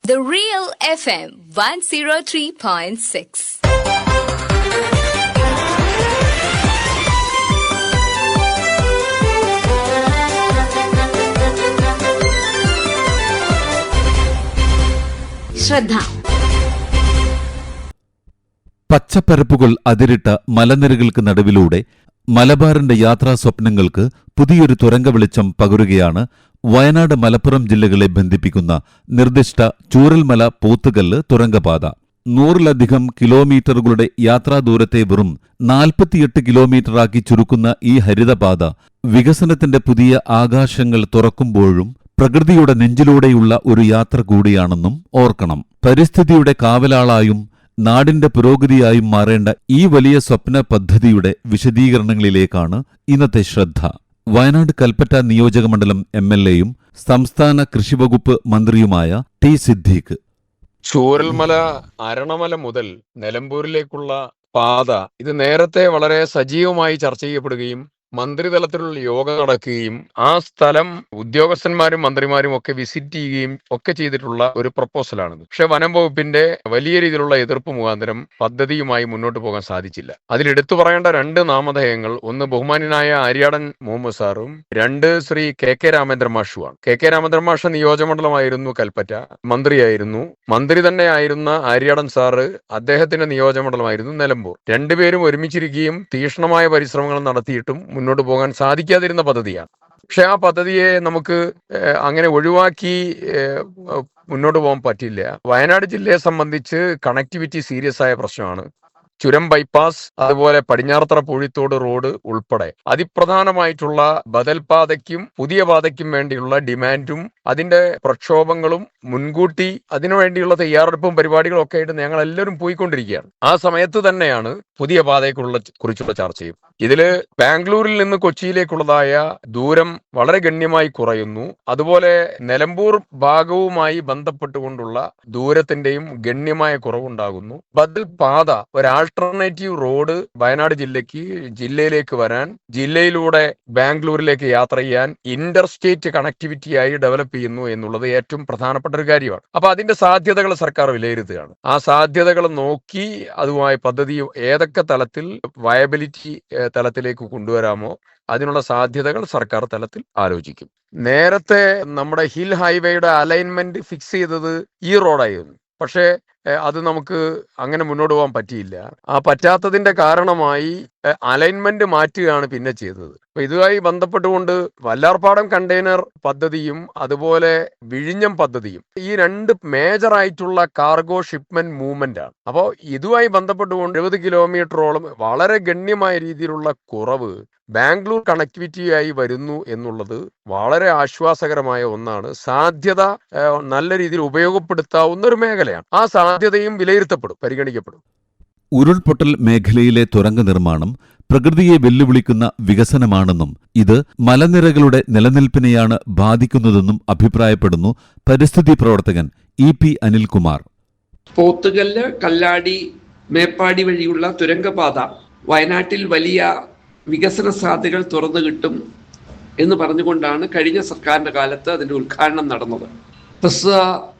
The Real FM 103.6. ശ്രദ്ധ. പച്ചപ്പരപ്പുകൾ അതിരിട്ട മലനിരകൾക്ക് നടുവിലൂടെ മലബാറിന്റെ യാത്രാ സ്വപ്നങ്ങൾക്ക് പുതിയൊരു തുരങ്ക വെളിച്ചം പകരുകയാണ് വയനാട് മലപ്പുറം ജില്ലകളെ ബന്ധിപ്പിക്കുന്ന നിർദ്ദിഷ്ട ചൂരൽമല പോത്തുകല്ല് തുരങ്കപാത. 100-ലധികം കിലോമീറ്ററുകളുടെ യാത്രാദൂരത്തെ വെറും 48 കിലോമീറ്ററാക്കി ചുരുക്കുന്ന ഈ ഹരിതപാത വികസനത്തിന്റെ പുതിയ ആകാശങ്ങൾ തുറക്കുമ്പോഴും പ്രകൃതിയുടെ നെഞ്ചിലൂടെയുള്ള ഒരു യാത്ര കൂടിയാണെന്നും ഓർക്കണം. പരിസ്ഥിതിയുടെ കാവലാളായും നാടിന്റെ പുരോഗതിയായും മാറേണ്ട ഈ വലിയ സ്വപ്ന പദ്ധതിയുടെ വിശദീകരണങ്ങളിലേക്കാണ് ഇന്നത്തെ ശ്രദ്ധ. വയനാട് കൽപ്പറ്റ നിയോജകമണ്ഡലം MLAയും സംസ്ഥാന കൃഷിവകുപ്പ് മന്ത്രിയുമായ ടി സിദ്ദീഖ്. ചൂരൽമല അരണമല മുതൽ നിലമ്പൂരിലേക്കുള്ള പാത ഇത് നേരത്തെ വളരെ സജീവമായി ചർച്ച ചെയ്യപ്പെടുകയും മന്ത്രിതലത്തിലുള്ള യോഗം നടക്കുകയും ആ സ്ഥലം ഉദ്യോഗസ്ഥന്മാരും മന്ത്രിമാരും ഒക്കെ വിസിറ്റ് ചെയ്യുകയും ഒക്കെ ചെയ്തിട്ടുള്ള ഒരു പ്രപ്പോസലാണിത്. പക്ഷെ വനം വകുപ്പിന്റെ വലിയ രീതിയിലുള്ള എതിർപ്പ് മുഖാന്തരം പദ്ധതിയുമായി മുന്നോട്ട് പോകാൻ സാധിച്ചില്ല. അതിലെടുത്തു പറയേണ്ട 2 നാമധേയങ്ങൾ, ഒന്ന് ബഹുമാന്യനായ ആര്യാടൻ മുഹമ്മദ് സാറും 2 ശ്രീ KK രാമേന്ദ്രൻ മാഷുമാണ്. KK രാമേന്ദ്രൻ മാഷ നിയോജകമണ്ഡലമായിരുന്നു കൽപ്പറ്റ, മന്ത്രിയായിരുന്നു. മന്ത്രി തന്നെ ആയിരുന്ന ആര്യാടൻ സാറ് അദ്ദേഹത്തിന്റെ നിയോജകമണ്ഡലമായിരുന്നു നിലമ്പൂർ. രണ്ടുപേരും ഒരുമിച്ചിരിക്കുകയും തീക്ഷ്ണമായ പരിശ്രമങ്ങൾ നടത്തിയിട്ടും മുന്നോട്ട് പോകാൻ സാധിക്കാതിരുന്ന പദ്ധതിയാണ്. പക്ഷെ ആ പദ്ധതിയെ നമുക്ക് അങ്ങനെ ഒഴിവാക്കി മുന്നോട്ട് പോകാൻ പറ്റില്ല. വയനാട് ജില്ലയെ സംബന്ധിച്ച് കണക്ടിവിറ്റി സീരിയസ് ആയ പ്രശ്നമാണ്. ചുരം ബൈപ്പാസ്, അതുപോലെ പടിഞ്ഞാറത്തറ പൂഴിത്തോട് റോഡ് ഉൾപ്പെടെ അതിപ്രധാനമായിട്ടുള്ള ബദൽ പാതയ്ക്കും പുതിയ പാതയ്ക്കും വേണ്ടിയുള്ള ഡിമാൻഡും അതിന്റെ പ്രക്ഷോഭങ്ങളും മുൻകൂട്ടി അതിനുവേണ്ടിയുള്ള തയ്യാറെടുപ്പും പരിപാടികളും ഒക്കെ ആയിട്ട് ഞങ്ങൾ എല്ലാവരും പോയിക്കൊണ്ടിരിക്കുകയാണ്. ആ സമയത്ത് തന്നെയാണ് പുതിയ പാതയെക്കുറിച്ചുള്ള ചർച്ചയും. ഇതില് ബാംഗ്ലൂരിൽ നിന്ന് കൊച്ചിയിലേക്കുള്ളതായ ദൂരം വളരെ ഗണ്യമായി കുറയുന്നു. അതുപോലെ നിലമ്പൂർ ഭാഗവുമായി ബന്ധപ്പെട്ടുകൊണ്ടുള്ള ദൂരത്തിന്റെയും ഗണ്യമായ കുറവുണ്ടാകുന്നു. ബദൽ പാത, ഒരു ആൾട്ടർനേറ്റീവ് റോഡ് വയനാട് ജില്ലയിലേക്ക് വരാൻ, ജില്ലയിലൂടെ ബാംഗ്ലൂരിലേക്ക് യാത്ര ചെയ്യാൻ ഇന്റർ സ്റ്റേറ്റ് കണക്ടിവിറ്റിയായി ഡെവലപ്പ് ചെയ്യുന്നു എന്നുള്ളത് ഏറ്റവും പ്രധാനപ്പെട്ട ഒരു കാര്യമാണ്. അപ്പൊ അതിന്റെ സാധ്യതകൾ സർക്കാർ വിലയിരുത്തുകയാണ്. ആ സാധ്യതകൾ നോക്കി അതുമായി പദ്ധതി ഏതൊക്കെ തലത്തിൽ വയബിലിറ്റി തലത്തിലേക്ക് കൊണ്ടുവരാമോ അതിനുള്ള സാധ്യതകൾ സർക്കാർ തലത്തിൽ ആലോചിക്കും. നേരത്തെ നമ്മുടെ ഹിൽ ഹൈവേയുടെ അലൈൻമെന്റ് ഫിക്സ് ചെയ്തത് ഈ റോഡായിരുന്നു. പക്ഷേ അത് നമുക്ക് അങ്ങനെ മുന്നോട്ട് പോകാൻ പറ്റിയില്ല. ആ പറ്റാത്തതിന്റെ കാരണമായി അലൈൻമെന്റ് മാറ്റുകയാണ് പിന്നെ ചെയ്തത്. അപ്പൊ ഇതുമായി ബന്ധപ്പെട്ടുകൊണ്ട് വല്ലാർപാടം കണ്ടെയ്നർ പദ്ധതിയും അതുപോലെ വിഴിഞ്ഞം പദ്ധതിയും ഈ 2 മേജർ ആയിട്ടുള്ള കാർഗോ ഷിപ്മെന്റ് മൂവ്മെന്റ് ആണ്. അപ്പോൾ ഇതുമായി ബന്ധപ്പെട്ടുകൊണ്ട് 70 കിലോമീറ്ററോളം വളരെ ഗണ്യമായ രീതിയിലുള്ള കുറവ് ബാംഗ്ലൂർ കണക്ടിവിറ്റിയായി വരുന്നു എന്നുള്ളത് വളരെ ആശ്വാസകരമായ ഒന്നാണ്. സാധ്യത നല്ല രീതിയിൽ ഉപയോഗപ്പെടുത്താവുന്ന ഒരു മേഖലയാണ്. ആ സാധ്യതയും വിലയിരുത്തപ്പെടും, പരിഗണിക്കപ്പെടും. ഉരുൾപൊട്ടൽ മേഖലയിലെ തുരങ്ക നിർമ്മാണം പ്രകൃതിയെ വെല്ലുവിളിക്കുന്ന വികസനമാണെന്നും ഇത് മലനിരകളുടെ നിലനിൽപ്പിനെയാണ് ബാധിക്കുന്നതെന്നും അഭിപ്രായപ്പെടുന്നു പരിസ്ഥിതി പ്രവർത്തകൻ EP അനിൽകുമാർ. പോത്തുകല്ല്, കല്ലാടി, മേപ്പാടി വഴിയുള്ള തുരങ്കപാത വയനാട്ടിൽ വലിയ വികസന സാധ്യതകൾ തുറന്നു കിട്ടും എന്ന് പറഞ്ഞുകൊണ്ടാണ് കഴിഞ്ഞ സർക്കാരിന്റെ കാലത്ത് അതിന്റെ ഉദ്ഘാടനം നടന്നത്. പ്രസ്തുത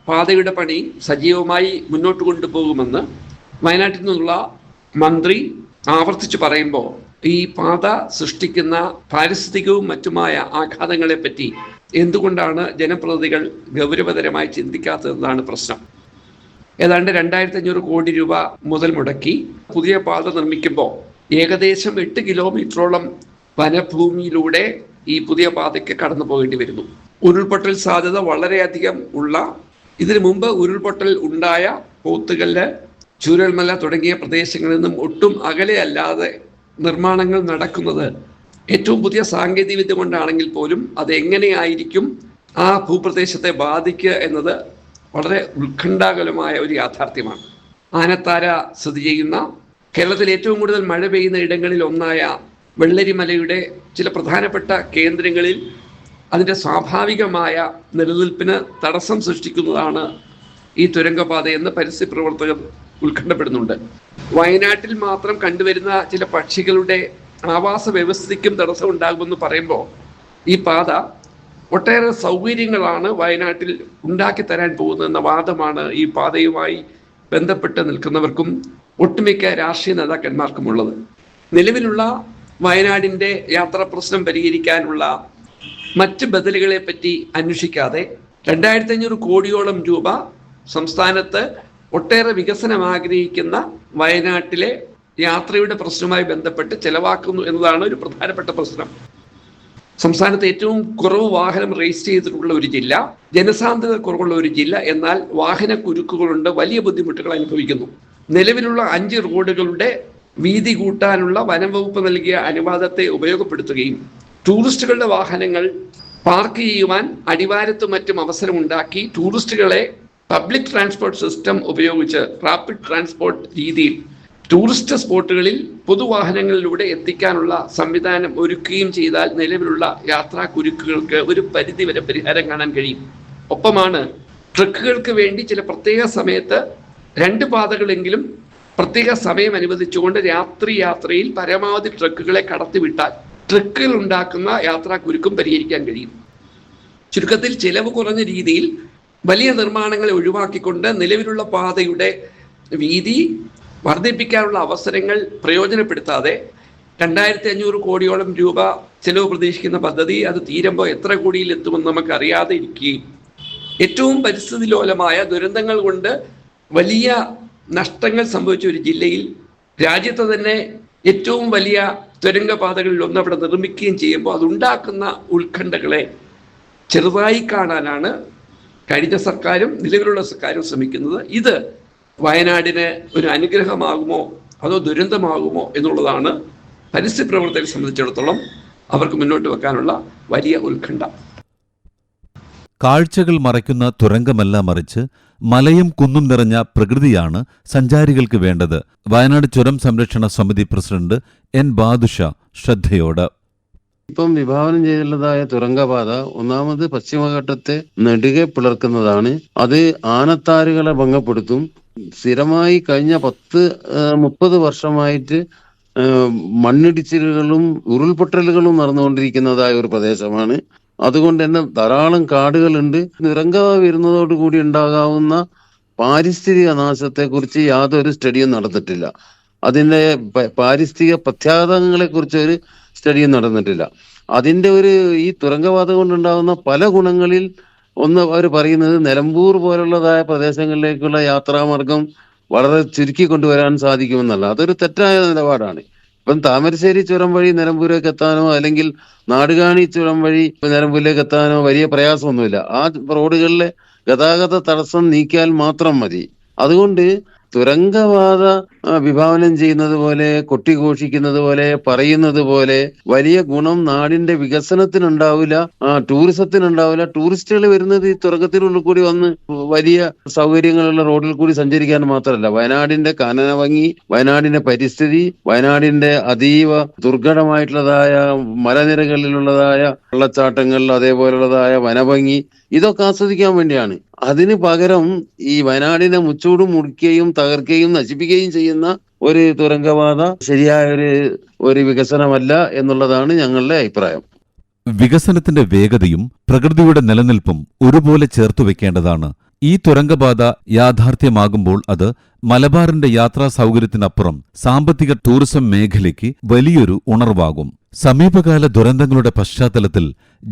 പാതയുടെ പണി സജീവമായി മുന്നോട്ട് കൊണ്ടുപോകുമെന്ന് വയനാട്ടിൽ നിന്നുള്ള മന്ത്രി ആവർത്തിച്ചു പറയുമ്പോൾ ഈ പാത സൃഷ്ടിക്കുന്ന പാരിസ്ഥിതികവും മറ്റുമായ ആഘാതങ്ങളെപ്പറ്റി എന്തുകൊണ്ടാണ് ജനപ്രതിനിധികൾ ഗൗരവതരമായി ചിന്തിക്കാത്തതെന്നാണ് പ്രശ്നം. ഏതാണ്ട് 2500 കോടി രൂപ മുതൽ മുടക്കി പുതിയ പാത നിർമ്മിക്കുമ്പോൾ ഏകദേശം 8 കിലോമീറ്ററോളം വനഭൂമിയിലൂടെ ഈ പുതിയ പാതയ്ക്ക് കടന്നു പോകേണ്ടി വരുന്നു. ഉരുൾപൊട്ടൽ സാധ്യത വളരെയധികം ഉള്ള, ഇതിനു മുമ്പ് ഉരുൾപൊട്ടൽ ഉണ്ടായ പോത്തുകല്ല്, ചൂരൽമല തുടങ്ങിയ പ്രദേശങ്ങളിൽ നിന്നും ഒട്ടും അകലെയല്ലാതെ നിർമ്മാണങ്ങൾ നടക്കുന്നത് ഏറ്റവും പുതിയ സാങ്കേതിക വിദ്യ കൊണ്ടാണെങ്കിൽ പോലും അത് എങ്ങനെയായിരിക്കും ആ ഭൂപ്രദേശത്തെ ബാധിക്കുക എന്നത് വളരെ ഉത്കണ്ഠാകുലമായ ഒരു യാഥാർത്ഥ്യമാണ്. ആനത്താര സ്ഥിതി ചെയ്യുന്ന കേരളത്തിൽ ഏറ്റവും കൂടുതൽ മഴ പെയ്യുന്ന ഇടങ്ങളിൽ ഒന്നായ വെള്ളരിമലയുടെ ചില പ്രധാനപ്പെട്ട കേന്ദ്രങ്ങളിൽ അതിൻ്റെ സ്വാഭാവികമായ നിലനിൽപ്പിന് തടസ്സം സൃഷ്ടിക്കുന്നതാണ് ഈ തുരങ്കപാതയെന്ന് പരിസ്ഥിതി പ്രവർത്തകർ ഉത്കണ്ഠപ്പെടുന്നുണ്ട്. വയനാട്ടിൽ മാത്രം കണ്ടുവരുന്ന ചില പക്ഷികളുടെ ആവാസ വ്യവസ്ഥയ്ക്കും തടസ്സം ഉണ്ടാകുമെന്ന് പറയുമ്പോൾ ഈ പാത ഒട്ടേറെ സൗകര്യങ്ങളാണ് വയനാട്ടിൽ ഉണ്ടാക്കി തരാൻ പോകുന്നതെന്ന വാദമാണ് ഈ പാതയുമായി ബന്ധപ്പെട്ട് നിൽക്കുന്നവർക്കും ഒട്ടുമിക്ക രാഷ്ട്രീയ നേതാക്കന്മാർക്കുമുള്ളത്. നിലവിലുള്ള വയനാടിൻ്റെ യാത്രാ പ്രശ്നം പരിഹരിക്കാനുള്ള മറ്റ് ബദലുകളെ പറ്റി അന്വേഷിക്കാതെ 2500 കോടിയോളം രൂപ സംസ്ഥാനത്ത് ഒട്ടേറെ വികസനം ആഗ്രഹിക്കുന്ന വയനാട്ടിലെ യാത്രയുടെ പ്രശ്നവുമായി ബന്ധപ്പെട്ട് ചെലവാക്കുന്നു എന്നതാണ് ഒരു പ്രധാനപ്പെട്ട പ്രശ്നം. സംസ്ഥാനത്ത് ഏറ്റവും കുറവ് വാഹനം രജിസ്റ്റർ ചെയ്തിട്ടുള്ള ഒരു ജില്ല, ജനസാന്ദ്രത കുറവുള്ള ഒരു ജില്ല, എന്നാൽ വാഹന കുരുക്കുകളുണ്ട്, വലിയ ബുദ്ധിമുട്ടുകൾ അനുഭവിക്കുന്നു. നിലവിലുള്ള 5 റോഡുകളുടെ വീതി കൂട്ടാനുള്ള വനം വകുപ്പ് നൽകിയ അനുവാദത്തെ ഉപയോഗപ്പെടുത്തുകയും ടൂറിസ്റ്റുകളുടെ വാഹനങ്ങൾ പാർക്ക് ചെയ്യുവാൻ അടിവാരത്തും മറ്റും അവസരമുണ്ടാക്കി ടൂറിസ്റ്റുകളെ പബ്ലിക് ട്രാൻസ്പോർട്ട് സിസ്റ്റം ഉപയോഗിച്ച് റാപ്പിഡ് ട്രാൻസ്പോർട്ട് രീതിയിൽ ടൂറിസ്റ്റ് സ്പോട്ടുകളിൽ പൊതുവാഹനങ്ങളിലൂടെ എത്തിക്കാനുള്ള സംവിധാനം ഒരുക്കുകയും ചെയ്താൽ നിലവിലുള്ള യാത്രാ കുരുക്കുകൾക്ക് ഒരു പരിധിവരെ പരിഹാരം കാണാൻ കഴിയും. ഒപ്പമാണ് ട്രക്കുകൾക്ക് വേണ്ടി ചില പ്രത്യേക സമയത്ത് 2 പാതകളെങ്കിലും പ്രത്യേക സമയം അനുവദിച്ചുകൊണ്ട് യാത്രയിൽ പരമാവധി ട്രക്കുകളെ കടത്തിവിട്ടാൽ ട്രക്കുകൾ ഉണ്ടാക്കുന്ന യാത്രാ കുരുക്കും പരിഹരിക്കാൻ കഴിയും. ചുരുക്കത്തിൽ ചിലവ് കുറഞ്ഞ രീതിയിൽ വലിയ നിർമ്മാണങ്ങളെ ഒഴിവാക്കിക്കൊണ്ട് നിലവിലുള്ള പാതയുടെ വീതി വർദ്ധിപ്പിക്കാനുള്ള അവസരങ്ങൾ പ്രയോജനപ്പെടുത്താതെ 2500 കോടിയോളം രൂപ ചെലവ് പ്രതീക്ഷിക്കുന്ന പദ്ധതി അത് തീരുമ്പോൾ എത്ര കോടിയിൽ എത്തുമെന്ന് നമുക്ക് അറിയാതെ ഇരിക്കുകയും ഏറ്റവും പരിസ്ഥിതി ലോലമായ ദുരന്തങ്ങൾ കൊണ്ട് വലിയ നഷ്ടങ്ങൾ സംഭവിച്ച ഒരു ജില്ലയിൽ രാജ്യത്തെ തന്നെ ഏറ്റവും വലിയ തുരങ്കപാതകളിൽ ഒന്ന് അവിടെ നിർമ്മിക്കുകയും ചെയ്യുമ്പോൾ അതുണ്ടാക്കുന്ന ഉത്കണ്ഠകളെ ചെറുതായി കാണാനാണ് കഴിഞ്ഞ സർക്കാരും നിലവിലുള്ള സർക്കാരും ശ്രമിക്കുന്നത്. ഇത് വയനാടിന് ഒരു അനുഗ്രഹമാകുമോ അതോ ദുരന്തമാകുമോ എന്നുള്ളതാണ് പരിസ്ഥിതി പ്രവർത്തകരെ സംബന്ധിച്ചിടത്തോളം അവർക്ക് മുന്നോട്ട് വെക്കാനുള്ള വലിയ ഉത്കണ്ഠ. കാഴ്ചകൾ മറയ്ക്കുന്ന തുരങ്കമല്ല, മറിച്ച് മലയും കുന്നും നിറഞ്ഞ പ്രകൃതിയാണ് സഞ്ചാരികൾക്ക് വേണ്ടത്. വയനാട് ചുരം സംരക്ഷണ സമിതി പ്രസിഡന്റ് എൻ ബാദുഷ ശ്രദ്ധയോട്. ഇപ്പം വിഭാവനം ചെയ്തുള്ളതായ തുരങ്കപാത ഒന്നാമത് പശ്ചിമഘട്ടത്തെ നെടുകെ പിളർക്കുന്നതാണ്. അത് ആനത്താരുകളെ ഭംഗപ്പെടുത്തും. സ്ഥിരമായി കഴിഞ്ഞ 10-30 വർഷമായിട്ട് മണ്ണിടിച്ചിലുകളും ഉരുൾപൊട്ടലുകളും നടന്നുകൊണ്ടിരിക്കുന്നതായ ഒരു പ്രദേശമാണ്. അതുകൊണ്ട് തന്നെ ധാരാളം കാടുകളുണ്ട്. തുരങ്കപാത വരുന്നതോടുകൂടി ഉണ്ടാകാവുന്ന പാരിസ്ഥിതിക നാശത്തെക്കുറിച്ച് യാതൊരു സ്റ്റഡിയും നടന്നിട്ടില്ല. അതിൻ്റെ പാരിസ്ഥിതിക പ്രത്യാഘാതങ്ങളെ കുറിച്ച് ഒരു സ്റ്റഡിയും നടന്നിട്ടില്ല. അതിൻ്റെ ഈ തുരങ്കപാത കൊണ്ടുണ്ടാകുന്ന പല ഗുണങ്ങളിൽ ഒന്ന് അവർ പറയുന്നത് നിലമ്പൂർ പോലുള്ളതായ പ്രദേശങ്ങളിലേക്കുള്ള യാത്രാമാർഗം വളരെ ചുരുക്കി കൊണ്ടുവരാൻ സാധിക്കുമെന്നല്ല. അതൊരു തെറ്റായ നിലപാടാണ്. ഇപ്പം താമരശ്ശേരി ചുരം വഴി നിലമ്പൂരിലേക്ക് എത്താനോ അല്ലെങ്കിൽ നാടുകാണി ചുരം വഴി നിലമ്പൂരിലേക്ക് എത്താനോ വലിയ പ്രയാസമൊന്നുമില്ല. ആ റോഡുകളിലെ ഗതാഗത തടസ്സം നീക്കിയാൽ മാത്രം മതി. അതുകൊണ്ട് തുരങ്കപാത വിഭാവനം ചെയ്യുന്നത് പോലെ, കൊട്ടിഘോഷിക്കുന്നത് പോലെ, പറയുന്നത് പോലെ വലിയ ഗുണം നാടിന്റെ വികസനത്തിനുണ്ടാവില്ല, ടൂറിസത്തിനുണ്ടാവില്ല. ടൂറിസ്റ്റുകൾ വരുന്നത് ഈ തുരങ്കത്തിനുള്ളിൽ കൂടി വന്ന് വലിയ സൗകര്യങ്ങളുള്ള റോഡിൽ കൂടി സഞ്ചരിക്കാൻ മാത്രമല്ല, വയനാടിന്റെ കാനന ഭംഗി, വയനാടിന്റെ പരിസ്ഥിതി, വയനാടിന്റെ അതീവ ദുർഘടമായിട്ടുള്ളതായ മലനിരകളിലുള്ളതായ വെള്ളച്ചാട്ടങ്ങൾ, അതേപോലുള്ളതായ വനഭംഗി, ഇതൊക്കെ ആസ്വദിക്കാൻ വേണ്ടിയാണ്. അതിന് പകരം ഈ വയനാടിനെ മുച്ചൂടും മുറിക്കുകയും തകർക്കുകയും നശിപ്പിക്കുകയും ചെയ്യുന്ന ഒരു തുരങ്കപാത ശരിയായ ഒരു വികസനമല്ല എന്നുള്ളതാണ് ഞങ്ങളുടെ അഭിപ്രായം. വികസനത്തിന്റെ വേഗതയും പ്രകൃതിയുടെ നിലനിൽപ്പും ഒരുപോലെ ചേർത്തുവെക്കേണ്ടതാണ്. ഈ തുരങ്കപാത യാഥാർത്ഥ്യമാകുമ്പോൾ അത് മലബാറിന്റെ യാത്രാ സൗകര്യത്തിനപ്പുറം സാമ്പത്തിക ടൂറിസം മേഖലയ്ക്ക് വലിയൊരു ഉണർവാകും. സമീപകാല ദുരന്തങ്ങളുടെ പശ്ചാത്തലത്തിൽ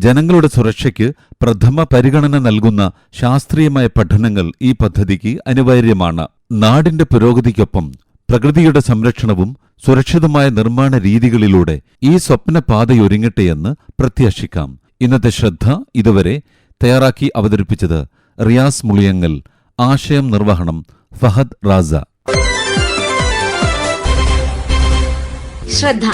ജനങ്ങളുടെ സുരക്ഷയ്ക്ക് പ്രഥമ പരിഗണന നൽകുന്ന ശാസ്ത്രീയമായ പഠനങ്ങൾ ഈ പദ്ധതിക്ക് അനിവാര്യമാണ്. നാടിന്റെ പുരോഗതിക്കൊപ്പം പ്രകൃതിയുടെ സംരക്ഷണവും സുരക്ഷിതമായ നിർമ്മാണ രീതികളിലൂടെ ഈ സ്വപ്നപാതയൊരുങ്ങട്ടെയെന്ന് പ്രത്യാശിക്കാം. ഇന്നത്തെ ശ്രദ്ധ ഇതുവരെ തയ്യാറാക്കി അവതരിപ്പിച്ചത് റിയാസ് മുളിയങ്ങൽ. ആശയം നിർവഹണം ഫഹദ് റാസ. ശ്രദ്ധ.